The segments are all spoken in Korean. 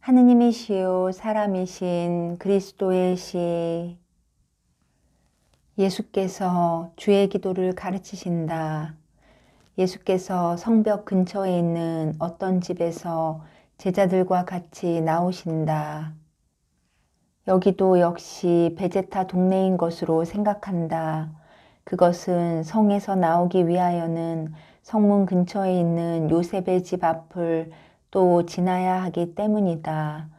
하느님이시요 사람이신 그리스도의 시. 예수께서 주의 기도를 가르치신다. 예수께서 성벽 근처에 있는 어떤 집에서 제자들과 같이 나오신다. 여기도 역시 베제타 동네인 것으로 생각한다. 그것은 성에서 나오기 위하여는 성문 근처에 있는 요셉의 집 앞을 또 지나야 하기 때문이다.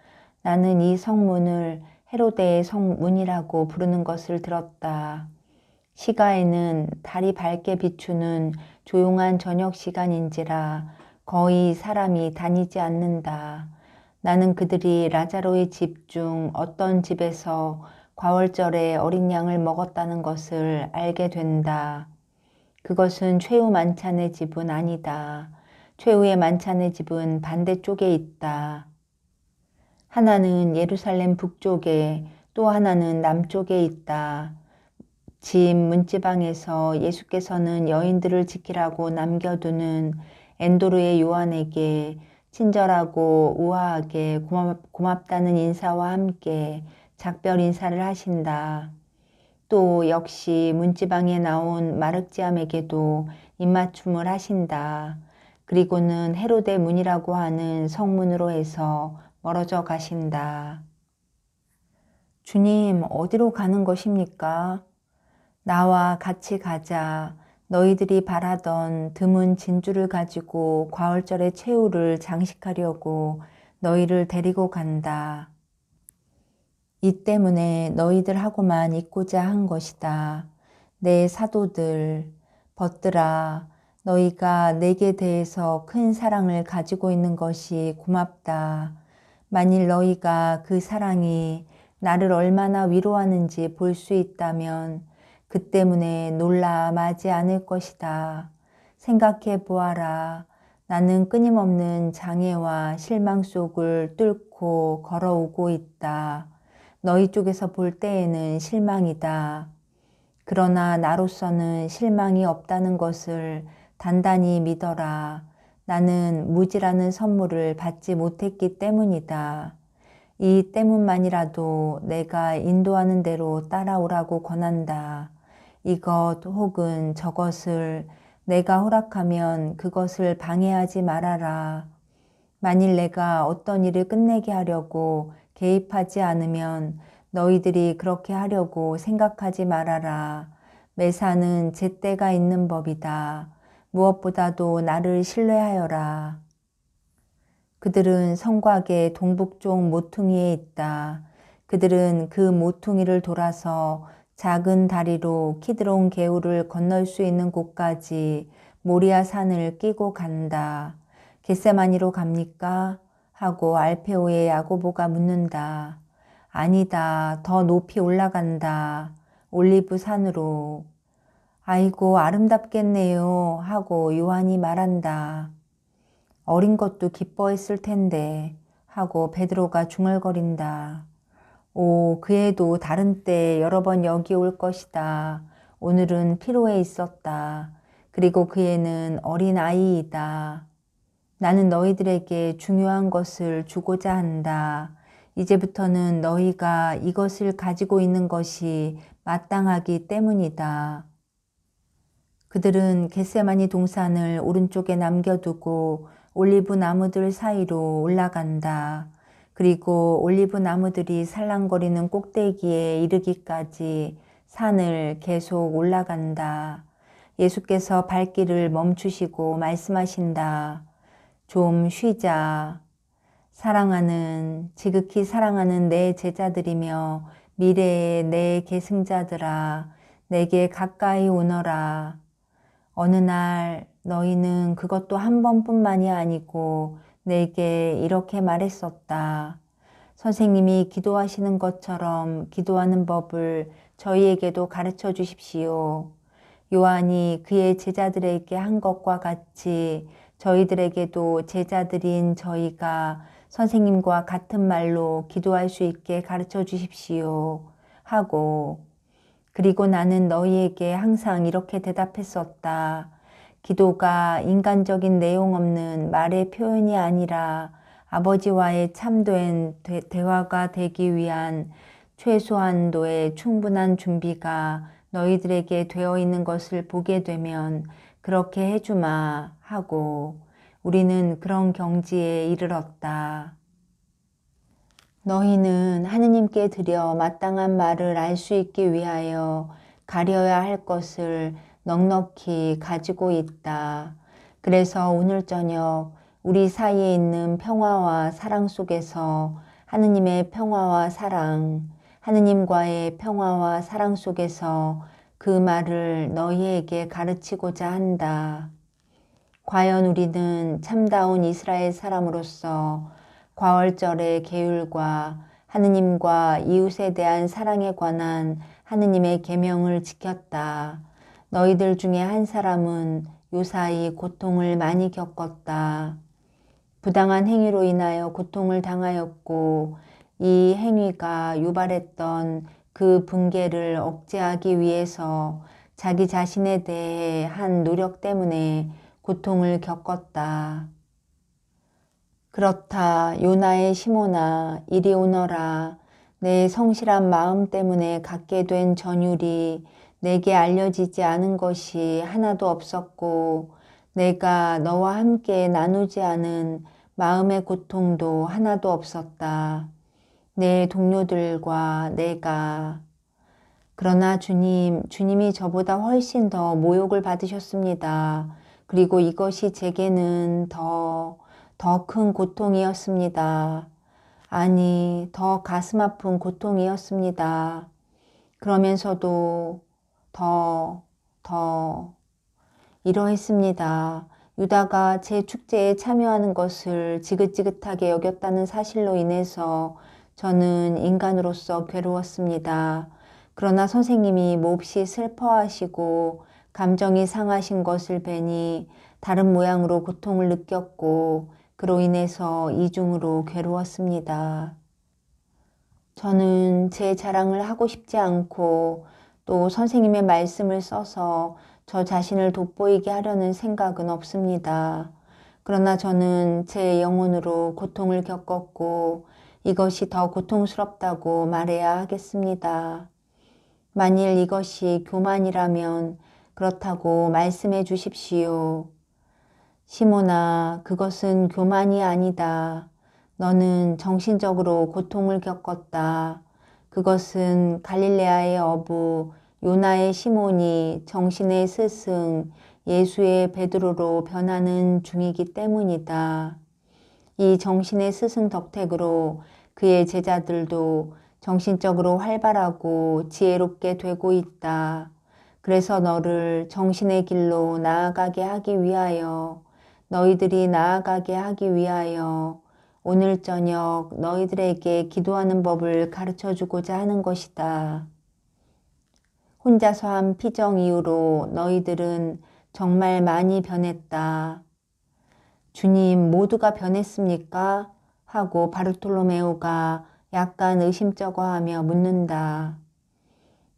나는 이 성문을 헤로데의 성문이라고 부르는 것을 들었다. 시가에는 달이 밝게 비추는 조용한 저녁 시간인지라 거의 사람이 다니지 않는다. 나는 그들이 라자로의 집 중 어떤 집에서 과월절에 어린 양을 먹었다는 것을 알게 된다. 그것은 최후 만찬의 집은 아니다. 최후의 만찬의 집은 반대쪽에 있다. 하나는 예루살렘 북쪽에 또 하나는 남쪽에 있다. 집 문지방에서 예수께서는 여인들을 지키라고 남겨두는 엔도르의 요한에게 친절하고 우아하게 고맙다는 인사와 함께 작별 인사를 하신다. 또 역시 문지방에 나온 마르지암에게도 입맞춤을 하신다. 그리고는 헤로데 문이라고 하는 성문으로 해서 멀어져 가신다. 주님, 어디로 가는 것입니까? 나와 같이 가자. 너희들이 바라던 드문 진주를 가지고 과월절의 최후를 장식하려고 너희를 데리고 간다. 이 때문에 너희들하고만 있고자 한 것이다. 내 사도들, 벗들아, 너희가 내게 대해서 큰 사랑을 가지고 있는 것이 고맙다. 만일 너희가 그 사랑이 나를 얼마나 위로하는지 볼 수 있다면 그 때문에 놀라 마지 않을 것이다. 생각해 보아라. 나는 끊임없는 장애와 실망 속을 뚫고 걸어오고 있다. 너희 쪽에서 볼 때에는 실망이다. 그러나 나로서는 실망이 없다는 것을 단단히 믿어라. 나는 무지라는 선물을 받지 못했기 때문이다. 이 때문만이라도 내가 인도하는 대로 따라오라고 권한다. 이것 혹은 저것을 내가 허락하면 그것을 방해하지 말아라. 만일 내가 어떤 일을 끝내게 하려고 개입하지 않으면 너희들이 그렇게 하려고 생각하지 말아라. 매사는 제때가 있는 법이다. 무엇보다도 나를 신뢰하여라. 그들은 성곽의 동북쪽 모퉁이에 있다. 그들은 그 모퉁이를 돌아서 작은 다리로 키드론 개울을 건널 수 있는 곳까지 모리아 산을 끼고 간다. 겟세마니로 갑니까? 하고 알페오의 야고보가 묻는다. 아니다. 더 높이 올라간다. 올리브 산으로. 아이고 아름답겠네요. 하고 요한이 말한다. 어린 것도 기뻐했을 텐데 하고 베드로가 중얼거린다. 오, 그 애도 다른 때 여러 번 여기 올 것이다. 오늘은 피로에 있었다. 그리고 그 애는 어린 아이이다. 나는 너희들에게 중요한 것을 주고자 한다. 이제부터는 너희가 이것을 가지고 있는 것이 마땅하기 때문이다. 그들은 겟세마니 동산을 오른쪽에 남겨두고 올리브 나무들 사이로 올라간다. 그리고 올리브 나무들이 살랑거리는 꼭대기에 이르기까지 산을 계속 올라간다. 예수께서 발길을 멈추시고 말씀하신다. 좀 쉬자. 지극히 사랑하는 내 제자들이며 미래의 내 계승자들아, 내게 가까이 오너라. 어느 날 너희는 그것도 한 번뿐만이 아니고 내게 이렇게 말했었다. 선생님이 기도하시는 것처럼 기도하는 법을 저희에게도 가르쳐 주십시오. 요한이 그의 제자들에게 한 것과 같이 저희들에게도 제자들인 저희가 선생님과 같은 말로 기도할 수 있게 가르쳐 주십시오. 하고 그리고 나는 너희에게 항상 이렇게 대답했었다. 기도가 인간적인 내용 없는 말의 표현이 아니라 아버지와의 참된 대화가 되기 위한 최소한도의 충분한 준비가 너희들에게 되어 있는 것을 보게 되면 그렇게 해주마 하고 우리는 그런 경지에 이르렀다. 너희는 하느님께 드려 마땅한 말을 알 수 있기 위하여 가려야 할 것을 넉넉히 가지고 있다. 그래서 오늘 저녁 우리 사이에 있는 평화와 사랑 속에서 하느님의 평화와 사랑, 하느님과의 평화와 사랑 속에서 그 말을 너희에게 가르치고자 한다. 과연 우리는 참다운 이스라엘 사람으로서 과월절의 계율과 하느님과 이웃에 대한 사랑에 관한 하느님의 계명을 지켰다. 너희들 중에 한 사람은 요사이 고통을 많이 겪었다. 부당한 행위로 인하여 고통을 당하였고 이 행위가 유발했던 그 분개를 억제하기 위해서 자기 자신에 대해 한 노력 때문에 고통을 겪었다. 그렇다. 요나의 시몬아 이리 오너라. 내 성실한 마음 때문에 갖게 된 전율이 내게 알려지지 않은 것이 하나도 없었고 내가 너와 함께 나누지 않은 마음의 고통도 하나도 없었다. 내 동료들과 내가. 그러나 주님이 저보다 훨씬 더 모욕을 받으셨습니다. 그리고 이것이 제게는 더 큰 고통이었습니다. 아니, 더 가슴 아픈 고통이었습니다. 그러면서도 더 이러했습니다. 유다가 제 축제에 참여하는 것을 지긋지긋하게 여겼다는 사실로 인해서 저는 인간으로서 괴로웠습니다. 그러나 선생님이 몹시 슬퍼하시고 감정이 상하신 것을 뵈니 다른 모양으로 고통을 느꼈고 그로 인해서 이중으로 괴로웠습니다. 저는 제 자랑을 하고 싶지 않고 또 선생님의 말씀을 써서 저 자신을 돋보이게 하려는 생각은 없습니다. 그러나 저는 제 영혼으로 고통을 겪었고 이것이 더 고통스럽다고 말해야 하겠습니다. 만일 이것이 교만이라면 그렇다고 말씀해 주십시오. 시몬아, 그것은 교만이 아니다. 너는 정신적으로 고통을 겪었다. 그것은 갈릴레아의 어부 요나의 시몬이 정신의 스승 예수의 베드로로 변하는 중이기 때문이다. 이 정신의 스승 덕택으로 그의 제자들도 정신적으로 활발하고 지혜롭게 되고 있다. 그래서 너를 정신의 길로 나아가게 하기 위하여 너희들이 나아가게 하기 위하여 오늘 저녁 너희들에게 기도하는 법을 가르쳐 주고자 하는 것이다. 혼자서 한 피정 이후로 너희들은 정말 많이 변했다. 주님, 모두가 변했습니까? 하고 바르톨로메오가 약간 의심쩍어하며 묻는다.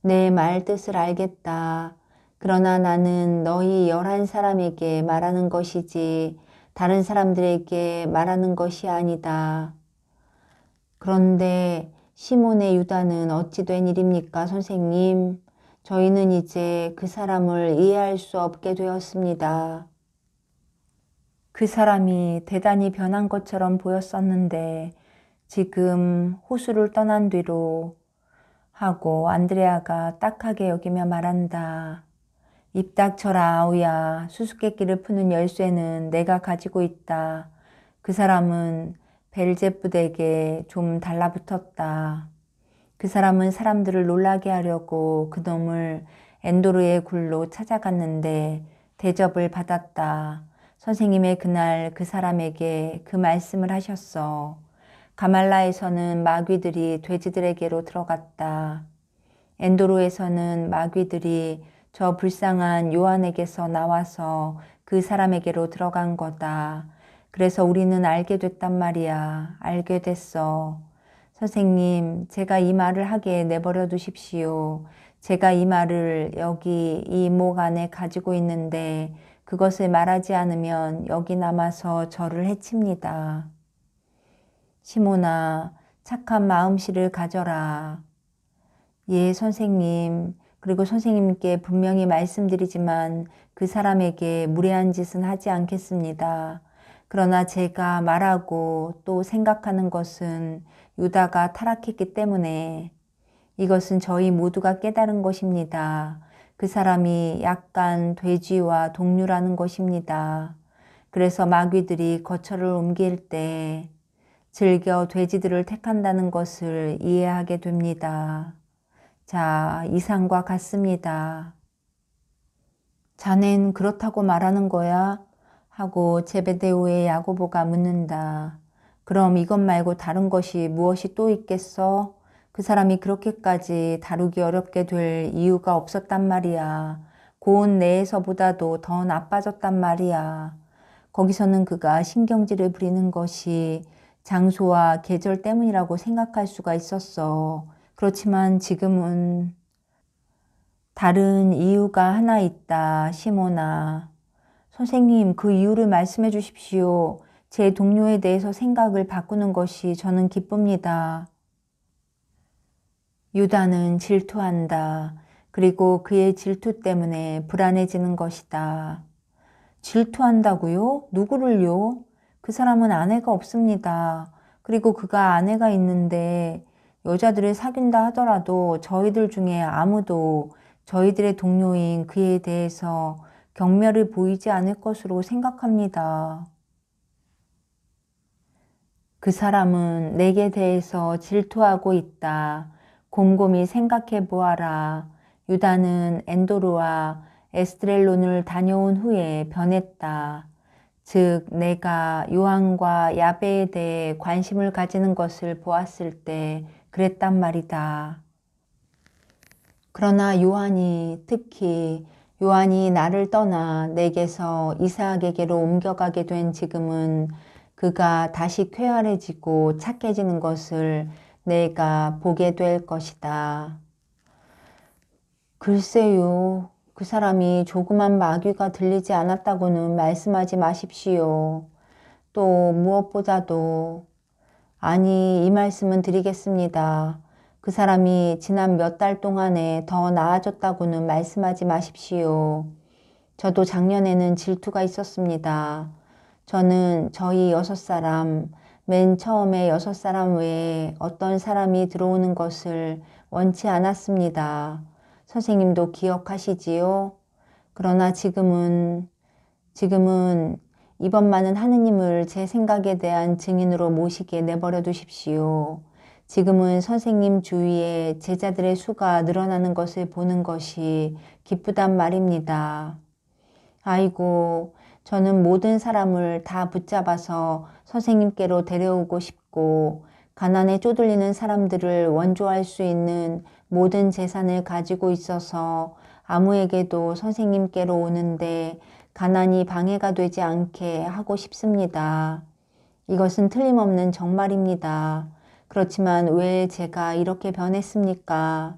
내 말 뜻을 알겠다. 그러나 나는 너희 11사람에게 말하는 것이지 다른 사람들에게 말하는 것이 아니다. 그런데 시몬의 유다는 어찌 된 일입니까, 선생님? 저희는 이제 그 사람을 이해할 수 없게 되었습니다. 그 사람이 대단히 변한 것처럼 보였었는데 지금 호수를 떠난 뒤로 하고 안드레아가 딱하게 여기며 말한다. 입 닥쳐라 아우야. 수수께끼를 푸는 열쇠는 내가 가지고 있다. 그 사람은 벨제붓에게 좀 달라붙었다. 그 사람은 사람들을 놀라게 하려고 그놈을 엔도르의 굴로 찾아갔는데 대접을 받았다. 선생님의 그날 그 사람에게 그 말씀을 하셨어. 가말라에서는 마귀들이 돼지들에게로 들어갔다. 엔도르에서는 마귀들이 저 불쌍한 요한에게서 나와서 그 사람에게로 들어간 거다. 그래서 우리는 알게 됐단 말이야. 알게 됐어. 선생님, 제가 이 말을 하게 내버려 두십시오. 제가 이 말을 여기 이 목 안에 가지고 있는데 그것을 말하지 않으면 여기 남아서 저를 해칩니다. 시몬아, 착한 마음씨를 가져라. 예, 선생님. 그리고 선생님께 분명히 말씀드리지만 그 사람에게 무례한 짓은 하지 않겠습니다. 그러나 제가 말하고 또 생각하는 것은 유다가 타락했기 때문에 이것은 저희 모두가 깨달은 것입니다. 그 사람이 약간 돼지와 동류라는 것입니다. 그래서 마귀들이 거처를 옮길 때 즐겨 돼지들을 택한다는 것을 이해하게 됩니다. 자, 이상과 같습니다. 자넨 그렇다고 말하는 거야? 하고 제베데오의 야고보가 묻는다. 그럼 이것 말고 다른 것이 무엇이 또 있겠어? 그 사람이 그렇게까지 다루기 어렵게 될 이유가 없었단 말이야. 고온 내에서보다도 더 나빠졌단 말이야. 거기서는 그가 신경질을 부리는 것이 장소와 계절 때문이라고 생각할 수가 있었어. 그렇지만 지금은 다른 이유가 하나 있다, 시모나. 선생님, 그 이유를 말씀해 주십시오. 제 동료에 대해서 생각을 바꾸는 것이 저는 기쁩니다. 유다는 질투한다. 그리고 그의 질투 때문에 불안해지는 것이다. 질투한다고요? 누구를요? 그 사람은 아내가 없습니다. 그리고 그가 아내가 있는데 여자들을 사귄다 하더라도 저희들 중에 아무도 저희들의 동료인 그에 대해서 경멸을 보이지 않을 것으로 생각합니다. 그 사람은 내게 대해서 질투하고 있다. 곰곰이 생각해 보아라. 유다는 엔도르와 에스트렐론을 다녀온 후에 변했다. 즉 내가 요한과 야베에 대해 관심을 가지는 것을 보았을 때 그랬단 말이다. 그러나 특히 요한이 나를 떠나 내게서 이삭에게로 옮겨가게 된 지금은 그가 다시 쾌활해지고 착해지는 것을 내가 보게 될 것이다. 글쎄요, 그 사람이 조그만 마귀가 들리지 않았다고는 말씀하지 마십시오. 또 무엇보다도 아니, 이 말씀은 드리겠습니다. 그 사람이 지난 몇 달 동안에 더 나아졌다고는 말씀하지 마십시오. 저도 작년에는 질투가 있었습니다. 저는 저희 6사람, 맨 처음에 6사람 외에 어떤 사람이 들어오는 것을 원치 않았습니다. 선생님도 기억하시지요? 그러나 지금은 이번만은 하느님을 제 생각에 대한 증인으로 모시게 내버려 두십시오. 지금은 선생님 주위에 제자들의 수가 늘어나는 것을 보는 것이 기쁘단 말입니다. 아이고, 저는 모든 사람을 다 붙잡아서 선생님께로 데려오고 싶고 가난에 쪼들리는 사람들을 원조할 수 있는 모든 재산을 가지고 있어서 아무에게도 선생님께로 오는데 가난이 방해가 되지 않게 하고 싶습니다. 이것은 틀림없는 정말입니다. 그렇지만 왜 제가 이렇게 변했습니까?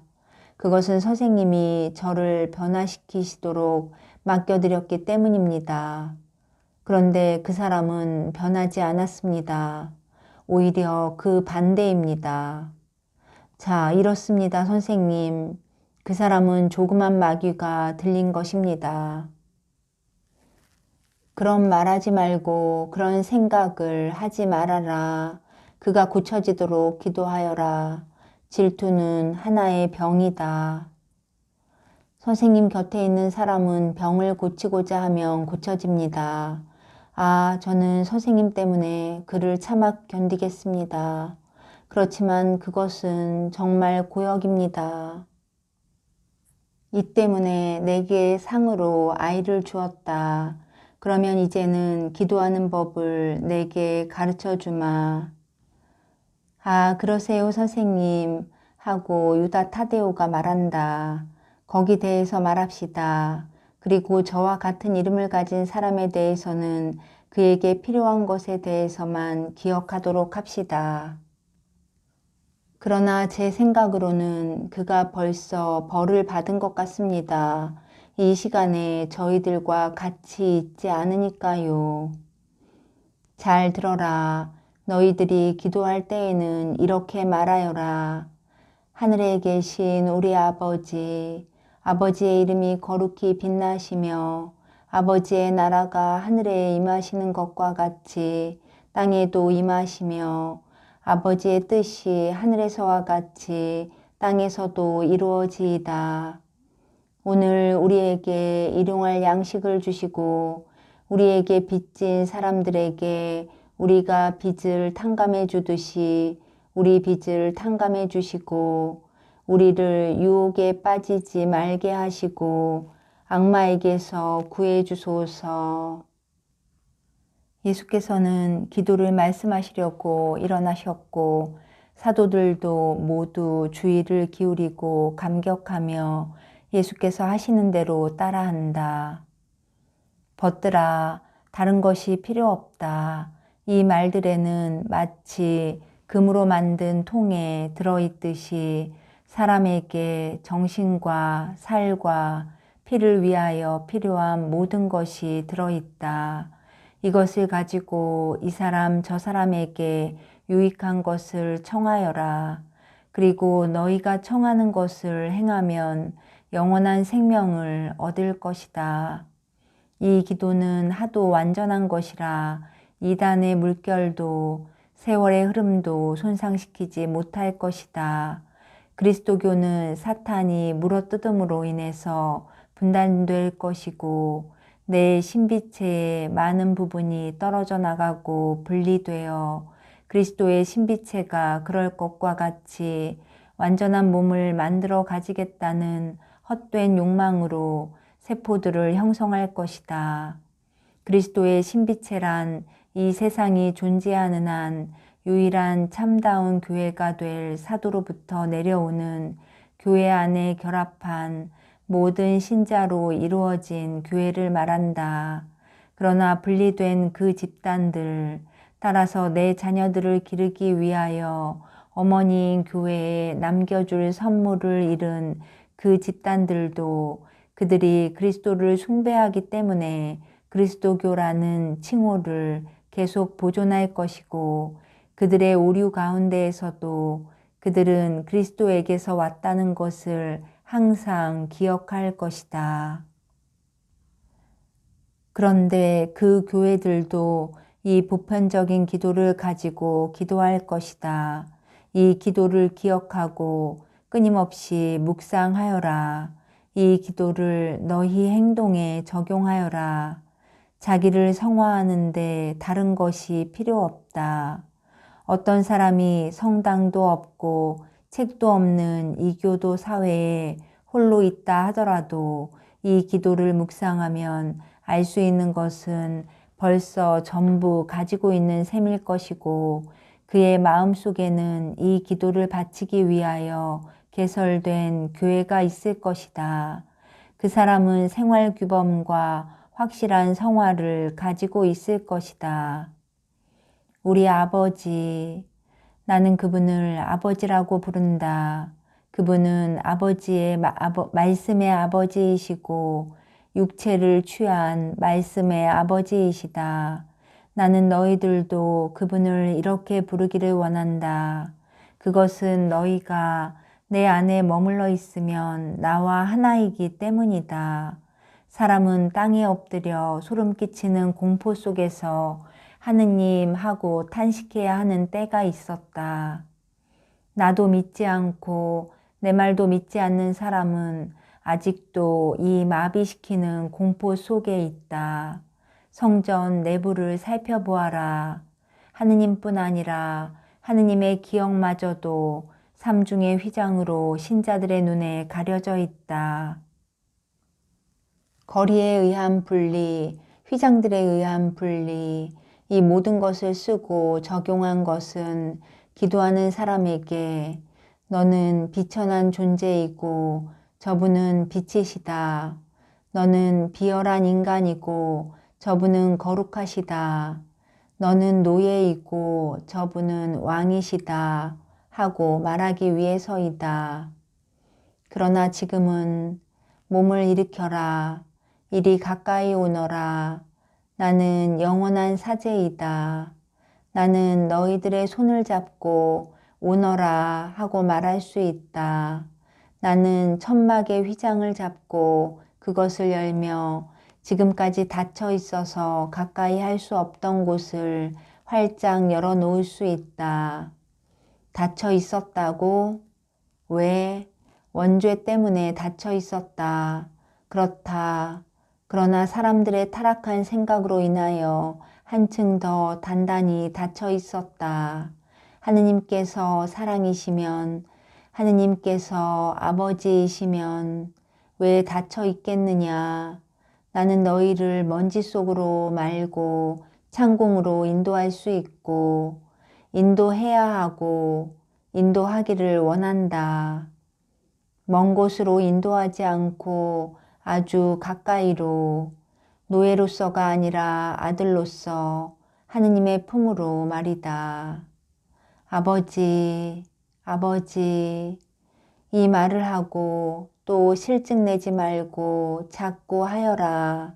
그것은 선생님이 저를 변화시키시도록 맡겨드렸기 때문입니다. 그런데 그 사람은 변하지 않았습니다. 오히려 그 반대입니다. 자, 이렇습니다, 선생님. 그 사람은 조그만 마귀가 들린 것입니다. 그런 말하지 말고 그런 생각을 하지 말아라. 그가 고쳐지도록 기도하여라. 질투는 하나의 병이다. 선생님 곁에 있는 사람은 병을 고치고자 하면 고쳐집니다. 아, 저는 선생님 때문에 그를 참아 견디겠습니다. 그렇지만 그것은 정말 고역입니다. 이 때문에 내게 상으로 아이를 주었다. 그러면 이제는 기도하는 법을 내게 가르쳐 주마. 아, 그러세요, 선생님. 하고 유다 타데오가 말한다. 거기 대해서 말합시다. 그리고 저와 같은 이름을 가진 사람에 대해서는 그에게 필요한 것에 대해서만 기억하도록 합시다. 그러나 제 생각으로는 그가 벌써 벌을 받은 것 같습니다. 이 시간에 저희들과 같이 있지 않으니까요. 잘 들어라. 너희들이 기도할 때에는 이렇게 말하여라. 하늘에 계신 우리 아버지, 아버지의 이름이 거룩히 빛나시며 아버지의 나라가 하늘에 임하시는 것과 같이 땅에도 임하시며 아버지의 뜻이 하늘에서와 같이 땅에서도 이루어지이다. 오늘 우리에게 일용할 양식을 주시고 우리에게 빚진 사람들에게 우리가 빚을 탕감해 주듯이 우리 빚을 탕감해 주시고 우리를 유혹에 빠지지 말게 하시고 악마에게서 구해 주소서. 예수께서는 기도를 말씀하시려고 일어나셨고 사도들도 모두 주의를 기울이고 감격하며 예수께서 하시는 대로 따라한다. 벗들아, 다른 것이 필요 없다. 이 말들에는 마치 금으로 만든 통에 들어있듯이 사람에게 정신과 살과 피를 위하여 필요한 모든 것이 들어있다. 이것을 가지고 이 사람 저 사람에게 유익한 것을 청하여라. 그리고 너희가 청하는 것을 행하면 영원한 생명을 얻을 것이다. 이 기도는 하도 완전한 것이라 이단의 물결도 세월의 흐름도 손상시키지 못할 것이다. 그리스도교는 사탄이 물어뜯음으로 인해서 분단될 것이고 내 신비체의 많은 부분이 떨어져 나가고 분리되어 그리스도의 신비체가 그럴 것과 같이 완전한 몸을 만들어 가지겠다는 헛된 욕망으로 세포들을 형성할 것이다. 그리스도의 신비체란 이 세상이 존재하는 한 유일한 참다운 교회가 될 사도로부터 내려오는 교회 안에 결합한 모든 신자로 이루어진 교회를 말한다. 그러나 분리된 그 집단들, 따라서 내 자녀들을 기르기 위하여 어머니인 교회에 남겨줄 선물을 잃은 그 집단들도 그들이 그리스도를 숭배하기 때문에 그리스도교라는 칭호를 계속 보존할 것이고 그들의 오류 가운데에서도 그들은 그리스도에게서 왔다는 것을 항상 기억할 것이다. 그런데 그 교회들도 이 보편적인 기도를 가지고 기도할 것이다. 이 기도를 기억하고 끊임없이 묵상하여라. 이 기도를 너희 행동에 적용하여라. 자기를 성화하는데 다른 것이 필요 없다. 어떤 사람이 성당도 없고 책도 없는 이교도 사회에 홀로 있다 하더라도 이 기도를 묵상하면 알 수 있는 것은 벌써 전부 가지고 있는 셈일 것이고 그의 마음속에는 이 기도를 바치기 위하여 개설된 교회가 있을 것이다. 그 사람은 생활규범과 확실한 성화를 가지고 있을 것이다. 우리 아버지, 나는 그분을 아버지라고 부른다. 그분은 아버지의 말씀의 아버지이시고 육체를 취한 말씀의 아버지이시다. 나는 너희들도 그분을 이렇게 부르기를 원한다. 그것은 너희가 내 안에 머물러 있으면 나와 하나이기 때문이다. 사람은 땅에 엎드려 소름 끼치는 공포 속에서 하느님 하고 탄식해야 하는 때가 있었다. 나도 믿지 않고 내 말도 믿지 않는 사람은 아직도 이 마비시키는 공포 속에 있다. 성전 내부를 살펴보아라. 하느님뿐 아니라 하느님의 기억마저도 삼중의 휘장으로 신자들의 눈에 가려져 있다. 거리에 의한 분리, 휘장들에 의한 분리, 이 모든 것을 쓰고 적용한 것은 기도하는 사람에게 너는 비천한 존재이고 저분은 빛이시다. 너는 비열한 인간이고 저분은 거룩하시다. 너는 노예이고 저분은 왕이시다. 하고 말하기 위해서이다. 그러나 지금은 몸을 일으켜라. 이리 가까이 오너라. 나는 영원한 사제이다. 나는 너희들의 손을 잡고 오너라 하고 말할 수 있다. 나는 천막의 휘장을 잡고 그것을 열며 지금까지 닫혀 있어서 가까이 할 수 없던 곳을 활짝 열어 놓을 수 있다. 닫혀 있었다고? 왜? 원죄 때문에 닫혀 있었다. 그렇다. 그러나 사람들의 타락한 생각으로 인하여 한층 더 단단히 닫혀 있었다. 하느님께서 사랑이시면, 하느님께서 아버지이시면 왜 닫혀 있겠느냐? 나는 너희를 먼지 속으로 말고 창공으로 인도할 수 있고, 인도해야 하고, 인도하기를 원한다. 먼 곳으로 인도하지 않고 아주 가까이로, 노예로서가 아니라 아들로서 하느님의 품으로 말이다. 아버지, 아버지, 이 말을 하고 또 실증 내지 말고 자꾸 하여라.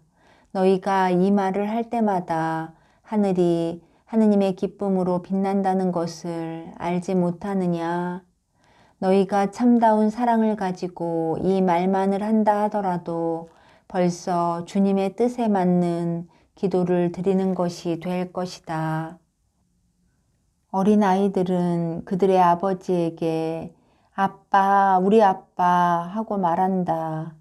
너희가 이 말을 할 때마다 하늘이 하느님의 기쁨으로 빛난다는 것을 알지 못하느냐? 너희가 참다운 사랑을 가지고 이 말만을 한다 하더라도 벌써 주님의 뜻에 맞는 기도를 드리는 것이 될 것이다. 어린아이들은 그들의 아버지에게 아빠, 우리 아빠 하고 말한다.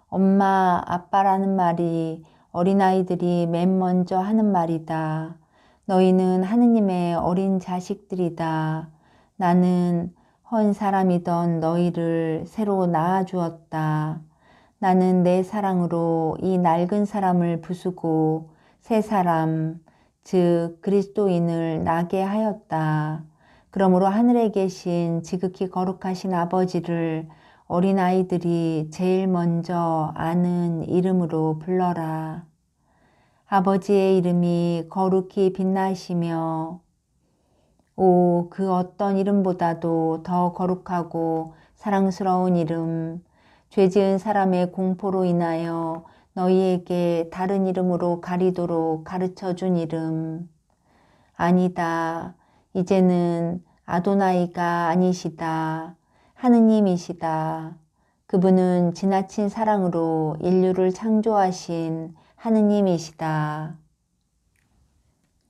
엄마, 아빠라는 말이 어린아이들이 맨 먼저 하는 말이다. 너희는 하느님의 어린 자식들이다. 나는 헌 사람이던 너희를 새로 낳아주었다. 나는 내 사랑으로 이 낡은 사람을 부수고 새 사람, 즉 그리스도인을 나게 하였다. 그러므로 하늘에 계신 지극히 거룩하신 아버지를 어린아이들이 제일 먼저 아는 이름으로 불러라. 아버지의 이름이 거룩히 빛나시며 그 어떤 이름보다도 더 거룩하고 사랑스러운 이름, 죄 지은 사람의 공포로 인하여 너희에게 다른 이름으로 가리도록 가르쳐 준 이름. 아니다. 이제는 아도나이가 아니시다. 하느님이시다. 그분은 지나친 사랑으로 인류를 창조하신 하느님이시다.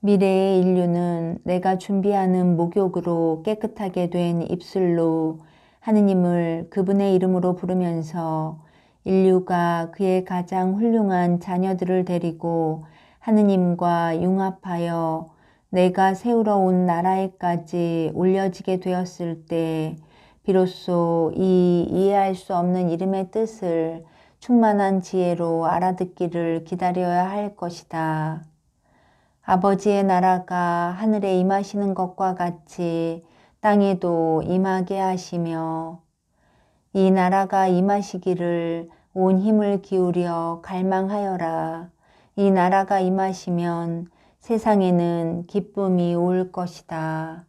미래의 인류는 내가 준비하는 목욕으로 깨끗하게 된 입술로 하느님을 그분의 이름으로 부르면서 인류가 그의 가장 훌륭한 자녀들을 데리고 하느님과 융합하여 내가 세우러 온 나라에까지 올려지게 되었을 때 비로소 이 이해할 수 없는 이름의 뜻을 충만한 지혜로 알아듣기를 기다려야 할 것이다. 아버지의 나라가 하늘에 임하시는 것과 같이 땅에도 임하게 하시며 이 나라가 임하시기를 온 힘을 기울여 갈망하여라. 이 나라가 임하시면 세상에는 기쁨이 올 것이다.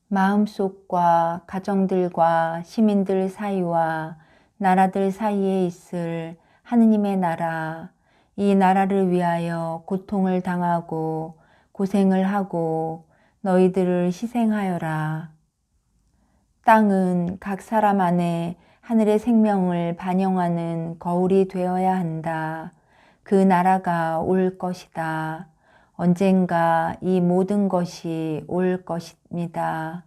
마음속과 가정들과 시민들 사이와 나라들 사이에 있을 하느님의 나라, 이 나라를 위하여 고통을 당하고 고생을 하고 너희들을 희생하여라. 땅은 각 사람 안에 하늘의 생명을 반영하는 거울이 되어야 한다. 그 나라가 올 것이다. 언젠가 이 모든 것이 올 것입니다.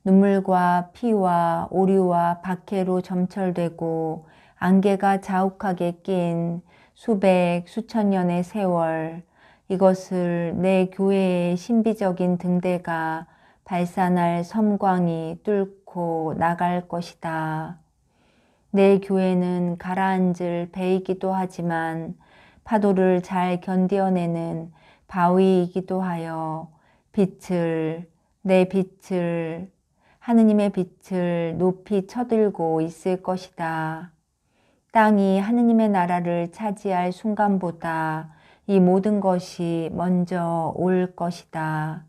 눈물과 피와 오류와 박해로 점철되고 안개가 자욱하게 낀 수백 수천 년의 세월, 이것을 내 교회의 신비적인 등대가 발산할 섬광이 뚫고 나갈 것이다. 내 교회는 가라앉을 배이기도 하지만 파도를 잘 견뎌내는 바위이기도 하여 내 빛을, 하느님의 빛을 높이 쳐들고 있을 것이다. 땅이 하느님의 나라를 차지할 순간보다 이 모든 것이 먼저 올 것이다.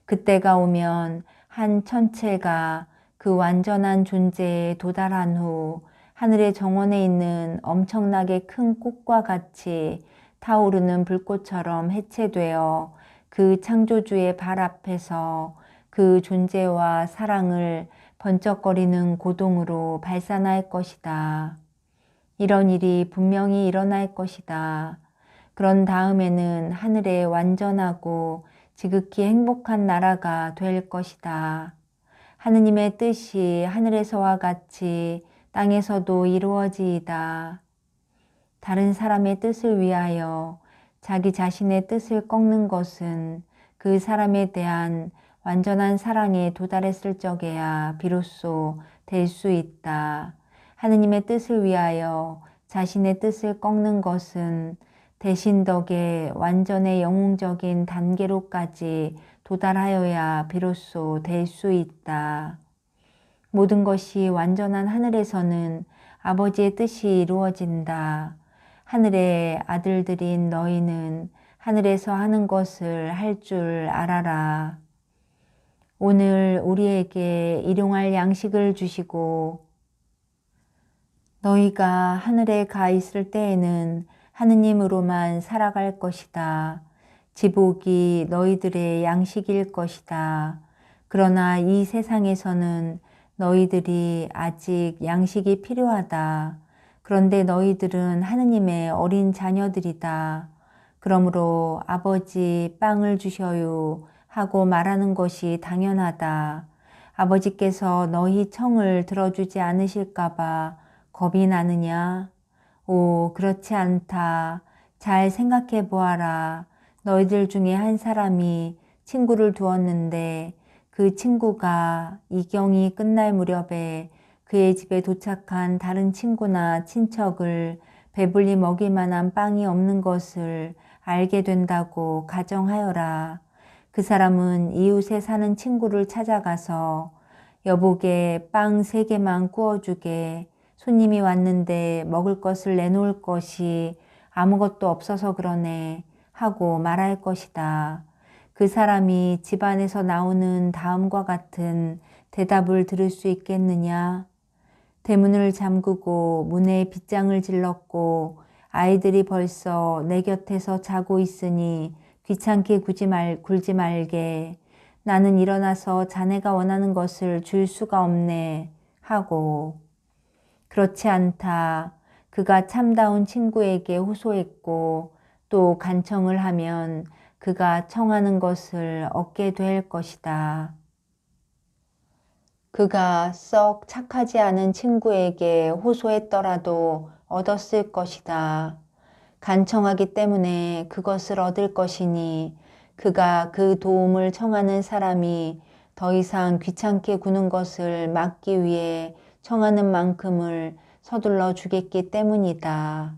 그때가 오면 한 천체가 그 완전한 존재에 도달한 후 하늘의 정원에 있는 엄청나게 큰 꽃과 같이 타오르는 불꽃처럼 해체되어 그 창조주의 발 앞에서 그 존재와 사랑을 번쩍거리는 고동으로 발산할 것이다. 이런 일이 분명히 일어날 것이다. 그런 다음에는 하늘의 완전하고 지극히 행복한 나라가 될 것이다. 하느님의 뜻이 하늘에서와 같이 땅에서도 이루어지이다. 다른 사람의 뜻을 위하여 자기 자신의 뜻을 꺾는 것은 그 사람에 대한 완전한 사랑에 도달했을 적에야 비로소 될 수 있다. 하느님의 뜻을 위하여 자신의 뜻을 꺾는 것은 대신 덕에 완전의 영웅적인 단계로까지 도달하여야 비로소 될 수 있다. 모든 것이 완전한 하늘에서는 아버지의 뜻이 이루어진다. 하늘의 아들들인 너희는 하늘에서 하는 것을 할 줄 알아라. 오늘 우리에게 일용할 양식을 주시고 너희가 하늘에 가 있을 때에는 하느님으로만 살아갈 것이다. 지복이 너희들의 양식일 것이다. 그러나 이 세상에서는 너희들이 아직 양식이 필요하다. 그런데 너희들은 하느님의 어린 자녀들이다. 그러므로 아버지 빵을 주셔요 하고 말하는 것이 당연하다. 아버지께서 너희 청을 들어주지 않으실까 봐 겁이 나느냐? 오, 그렇지 않다. 잘 생각해 보아라. 너희들 중에 한 사람이 친구를 두었는데 그 친구가 이경이 끝날 무렵에 그의 집에 도착한 다른 친구나 친척을 배불리 먹일 만한 빵이 없는 것을 알게 된다고 가정하여라. 그 사람은 이웃에 사는 친구를 찾아가서 여보게 빵 3개만 구워주게. 손님이 왔는데 먹을 것을 내놓을 것이 아무것도 없어서 그러네 하고 말할 것이다. 그 사람이 집안에서 나오는 다음과 같은 대답을 들을 수 있겠느냐? 대문을 잠그고 문에 빗장을 질렀고 아이들이 벌써 내 곁에서 자고 있으니 귀찮게 굴지 말게. 나는 일어나서 자네가 원하는 것을 줄 수가 없네 하고. 그렇지 않다. 그가 참다운 친구에게 호소했고 또 간청을 하면 그가 청하는 것을 얻게 될 것이다. 그가 썩 착하지 않은 친구에게 호소했더라도 얻었을 것이다. 간청하기 때문에 그것을 얻을 것이니 그가 그 도움을 청하는 사람이 더 이상 귀찮게 구는 것을 막기 위해 청하는 만큼을 서둘러 주겠기 때문이다.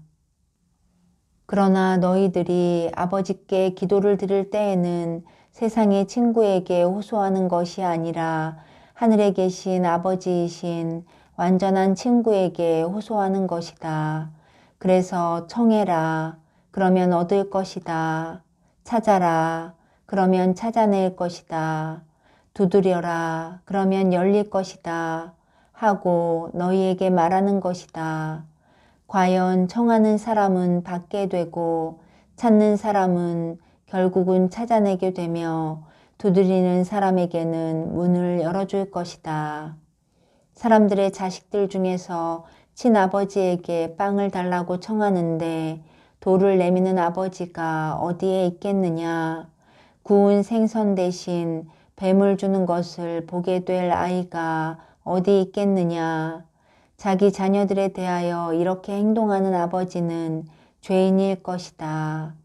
그러나 너희들이 아버지께 기도를 드릴 때에는 세상의 친구에게 호소하는 것이 아니라 하늘에 계신 아버지이신 완전한 친구에게 호소하는 것이다. 그래서 청해라. 그러면 얻을 것이다. 찾아라. 그러면 찾아낼 것이다. 두드려라. 그러면 열릴 것이다. 하고 너희에게 말하는 것이다. 과연 청하는 사람은 받게 되고 찾는 사람은 결국은 찾아내게 되며 두드리는 사람에게는 문을 열어줄 것이다. 사람들의 자식들 중에서 친아버지에게 빵을 달라고 청하는데 돌을 내미는 아버지가 어디에 있겠느냐. 구운 생선 대신 뱀을 주는 것을 보게 될 아이가 어디 있겠느냐. 자기 자녀들에 대하여 이렇게 행동하는 아버지는 죄인일 것이다.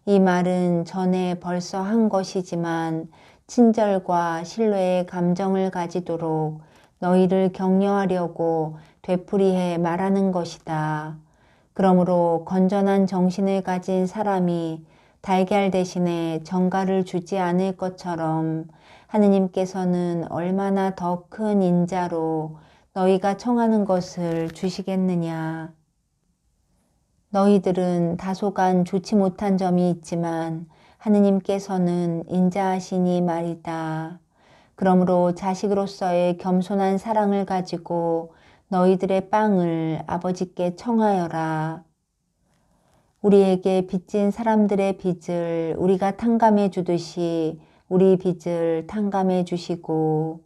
이 말은 전에 벌써 한 것이지만 친절과 신뢰의 감정을 가지도록 너희를 격려하려고 되풀이해 말하는 것이다. 그러므로 건전한 정신을 가진 사람이 달걀 대신에 정갈을 주지 않을 것처럼 하느님께서는 얼마나 더 큰 인자로 너희가 청하는 것을 주시겠느냐. 너희들은 다소간 좋지 못한 점이 있지만 하느님께서는 인자하시니 말이다. 그러므로 자식으로서의 겸손한 사랑을 가지고 너희들의 빵을 아버지께 청하여라. 우리에게 빚진 사람들의 빚을 우리가 탕감해 주듯이 우리 빚을 탕감해 주시고,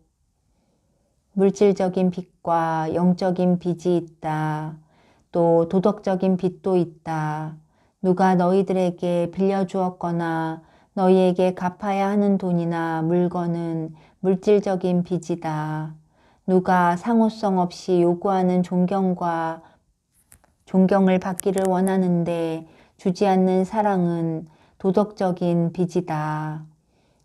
물질적인 빚과 영적인 빚이 있다. 또 도덕적인 빚도 있다. 누가 너희들에게 빌려주었거나 너희에게 갚아야 하는 돈이나 물건은 물질적인 빚이다. 누가 상호성 없이 요구하는 존경을 받기를 원하는데 주지 않는 사랑은 도덕적인 빚이다.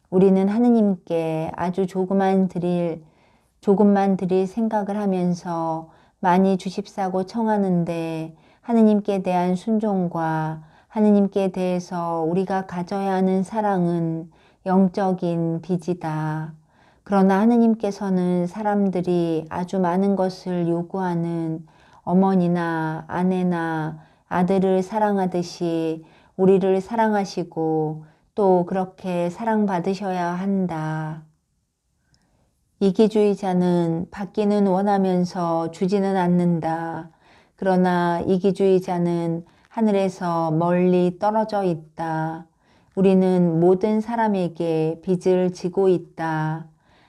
우리는 하느님께 아주 조금만 드릴 생각을 하면서 많이 주십사고 청하는데, 하느님께 대한 순종과 하느님께 대해서 우리가 가져야 하는 사랑은 영적인 빚이다. 그러나 하느님께서는 사람들이 아주 많은 것을 요구하는 어머니나 아내나 아들을 사랑하듯이 우리를 사랑하시고 또 그렇게 사랑받으셔야 한다. 이기주의자는 받기는 원하면서 주지는 않는다. 그러나 이기주의자는 하늘에서 멀리 떨어져 있다. 우리는 모든 사람에게 빚을 지고 있다.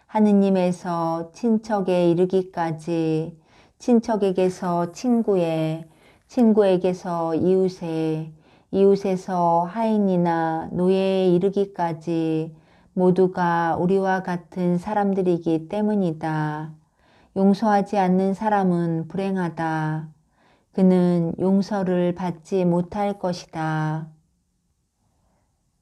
하느님에서 친척에 이르기까지, 친척에게서 친구에, 친구에게서 이웃에, 이웃에서 하인이나 노예에 이르기까지 모두가 우리와 같은 사람들이기 때문이다. 용서하지 않는 사람은 불행하다. 그는 용서를 받지 못할 것이다.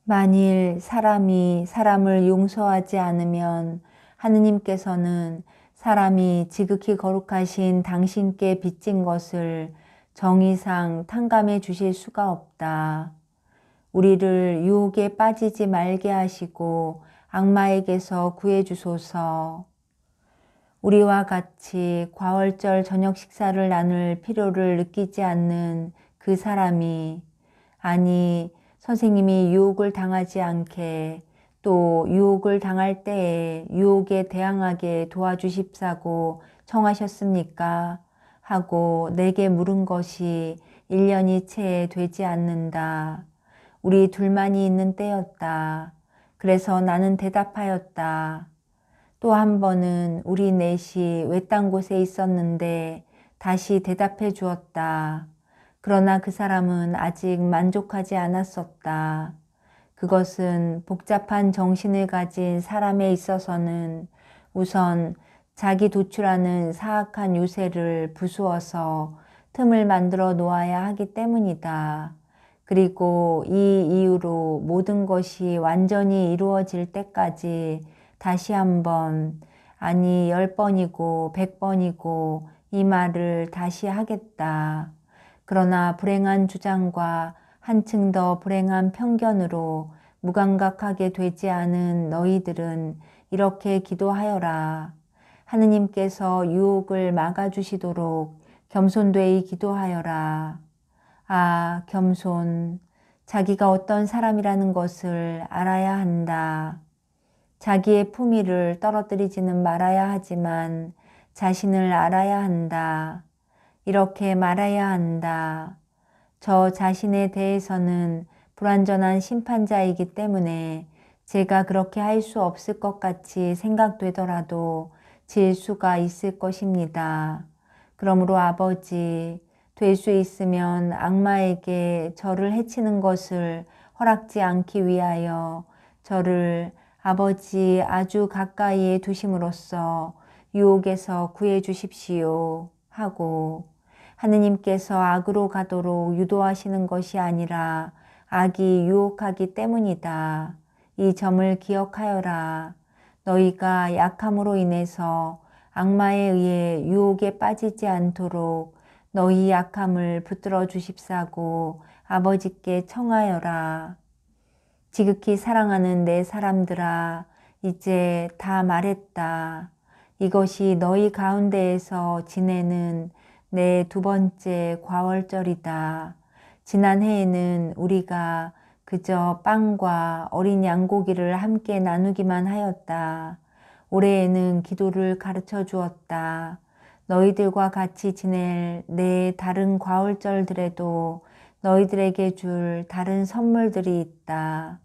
만일 사람이 사람을 용서하지 않으면 하느님께서는 사람이 지극히 거룩하신 당신께 빚진 것을 정의상 탕감해 주실 수가 없다. 우리를 유혹에 빠지지 말게 하시고 악마에게서 구해 주소서. 우리와 같이 과월절 저녁 식사를 나눌 필요를 느끼지 않는 그 사람이, 아니 선생님이 유혹을 당하지 않게, 또 유혹을 당할 때에 유혹에 대항하게 도와주십사고 청하셨습니까? 하고 내게 물은 것이 1년이 채 되지 않는다. 우리 둘만이 있는 때였다. 그래서 나는 대답하였다. 또 한 번은 우리 넷이 외딴 곳에 있었는데 다시 대답해 주었다. 그러나 그 사람은 아직 만족하지 않았었다. 그것은 복잡한 정신을 가진 사람에 있어서는 우선 자기 도출하는 사악한 요새를 부수어서 틈을 만들어 놓아야 하기 때문이다. 그리고 이 이유로 모든 것이 완전히 이루어질 때까지 다시 한번, 아니 10번이고 100번이고 이 말을 다시 하겠다. 그러나 불행한 주장과 한층 더 불행한 편견으로 무감각하게 되지 않은 너희들은 이렇게 기도하여라. 하느님께서 유혹을 막아주시도록 겸손되이 기도하여라. 아, 겸손. 자기가 어떤 사람이라는 것을 알아야 한다. 자기의 품위를 떨어뜨리지는 말아야 하지만 자신을 알아야 한다. 이렇게 말해야 한다. 저 자신에 대해서는 불완전한 심판자이기 때문에 제가 그렇게 할 수 없을 것 같이 생각되더라도 질 수가 있을 것입니다. 그러므로 아버지, 될 수 있으면 악마에게 저를 해치는 것을 허락지 않기 위하여 저를 아버지 아주 가까이에 두심으로써 유혹에서 구해 주십시오 하고, 하느님께서 악으로 가도록 유도하시는 것이 아니라 악이 유혹하기 때문이다. 이 점을 기억하여라. 너희가 약함으로 인해서 악마에 의해 유혹에 빠지지 않도록 너희 약함을 붙들어 주십사고 아버지께 청하여라. 지극히 사랑하는 내 사람들아, 이제 다 말했다. 이것이 너희 가운데에서 지내는 내 두 번째 과월절이다. 지난해에는 우리가 그저 빵과 어린 양고기를 함께 나누기만 하였다. 올해에는 기도를 가르쳐 주었다. 너희들과 같이 지낼 내 다른 과월절들에도 너희들에게 줄 다른 선물들이 있다.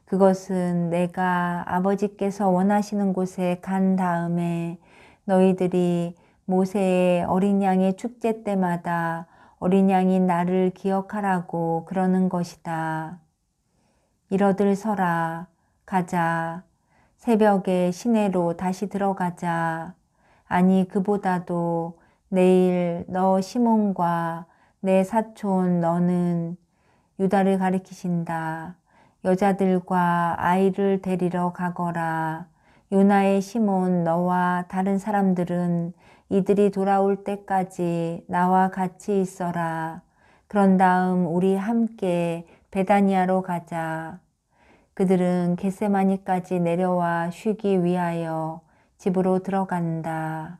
그것은 내가 아버지께서 원하시는 곳에 간 다음에 너희들이 모세의 어린 양의 축제 때마다 어린 양인 나를 기억하라고 그러는 것이다. 이러들 서라. 가자. 새벽에 시내로 다시 들어가자. 아니 그보다도 내일 너 시몬과 내 사촌 너는 유다를 가리키신다. 여자들과 아이를 데리러 가거라. 요나의 시몬 너와 다른 사람들은 이들이 돌아올 때까지 나와 같이 있어라. 그런 다음 우리 함께 베다니아로 가자. 그들은 겟세마니까지 내려와 쉬기 위하여 집으로 들어간다.